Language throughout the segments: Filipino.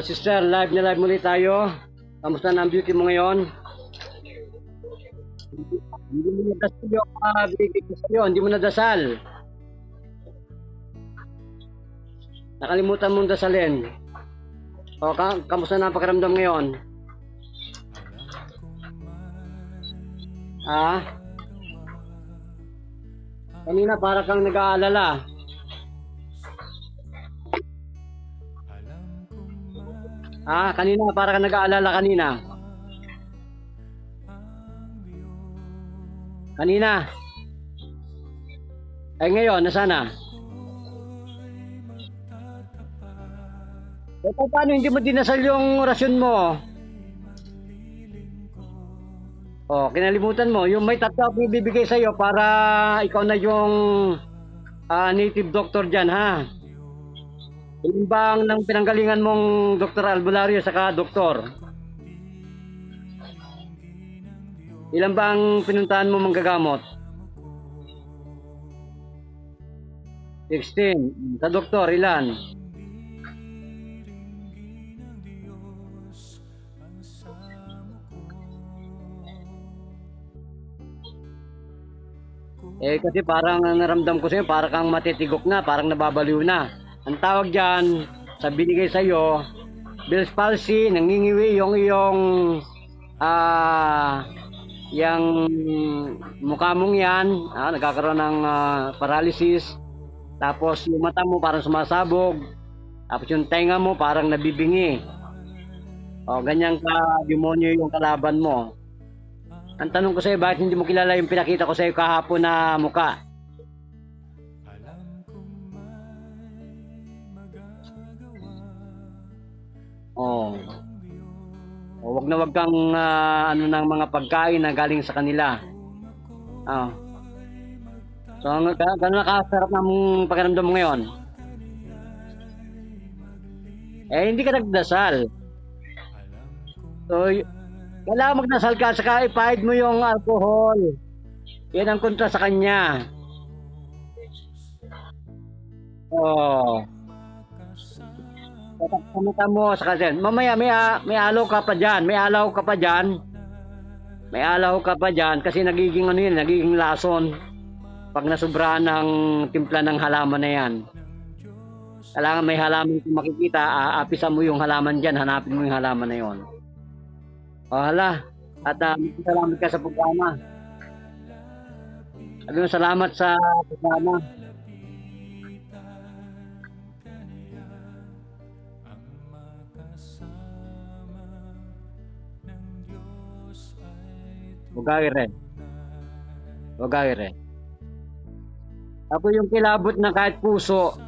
Sister, live na live muli tayo. Kamusta na ang beauty mo ngayon? Hindi mo nadasal yung binigay ko sa'yo. Hindi mo nadasal. Nakalimutan mong dasalin. Kamusta na ang pakiramdam ngayon? Kanina para kang nag-aalala. Kanina para kang nag-aalala kanina. Kanina. Ay ngayon, nasaan na? Paano hindi mo dinasal yung orasyon mo? Kinalimutan mo. Yung may tatlo ako ibibigay sa'yo para ikaw na yung native doctor dyan, ha? Ilan bang nang pinanggalingan mong Dr. Albulario saka doktor? Ilan bang pinuntahan mo manggagamot? 16. Sa doktor, ilan? Kasi parang naramdam ko sa'yo, parang kang matitigok na, parang nababaliw na. Ang tawag dyan, sa binigay sa'yo, Bell's palsy, nangingiwi yung iyong yung mukha mong yan, nagkakaroon ng paralysis. Tapos yung mata mo parang sumasabog. Tapos yung tenga mo parang nabibingi. Ganyan ka demonyo yung kalaban mo. Ang tanong ko sa'yo, bakit hindi mo kilala yung pinakita ko sa'yo kahapon na muka? Wag kang ng mga pagkain na galing sa kanila. So, gano'n nakasarap ng pakiramdam mo ngayon? Hindi ka nagdasal. So, kailangan magdasal ka, saka ipahid mo yung alcohol. Yan ang kontra sa kanya. Tatak mo sa kasi. Mamaya may alaw ka pa diyan, may alaw ka pa diyan. May alaw ka pa diyan kasi nagiging nagiging lason pag nasubrahan ng timpla ng halaman na yan. Kailangan may halaman kung makikita, aapisan mo yung halaman diyan, hanapin mo yung halaman na yon. At salamat ka sa programa. Salamat sa programa. Wagayre. Tapos yung kilabot na kahit pusong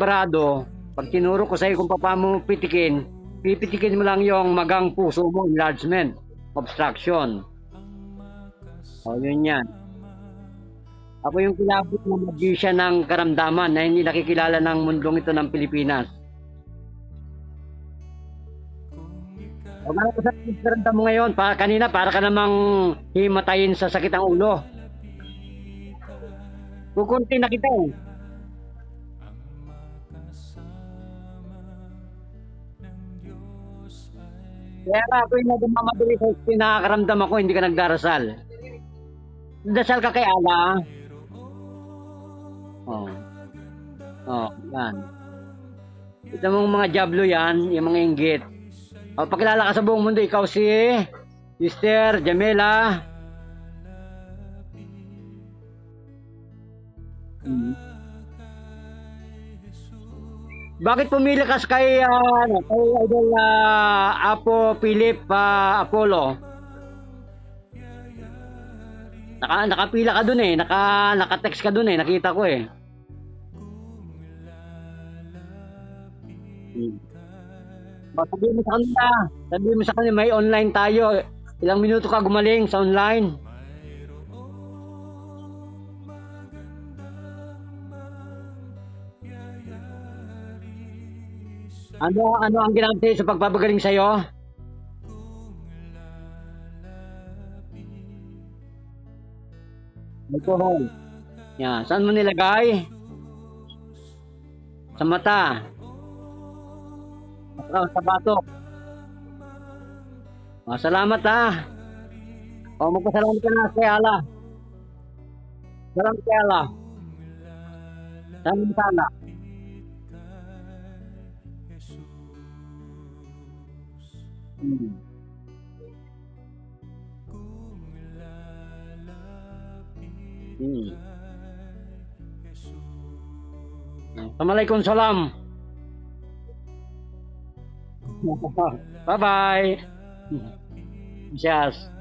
barado, pag tinuro ko sa iyo kung paano mo pipitikin mo lang yung magang puso mo, enlargement, obstruction. Yun yan. Ako yung kilabot na magician ng karamdaman na hindi nakikilala ng mundong ito ng Pilipinas. Ano ko sa karamdam mo ngayon? Kanina para ka namang himatayin sa sakit ng ulo. Kukunti na kita eh. Kaya ako yung nagmamadali sa pinakaramdam ako, hindi ka nagdarasal. Dasal ka kay Allah. Yan. Ito mong mga jablo yan, yung mga inggit. Pakilala ka sa buong mundo, ikaw si Sister Jamela. Bakit pumili ka kay Idol Apo Philip Apollo? Nakapila ka dun eh, naka-text ka dun eh, nakita ko eh. Sabihin mo sa kanila, may online tayo. Ilang minuto ka gumaling sa online. Ano ang ginagawa sa'yo sa pagpapagaling sa'yo? Alcohol. Yan. Saan mo nilagay? sa mata, sa batok. Salamat ha. Magpasalamat ka na kay Allah. Salamat kay Allah. Sana. Hmm. Hmm. Assalamualaikum salam. Bye bye. Yes.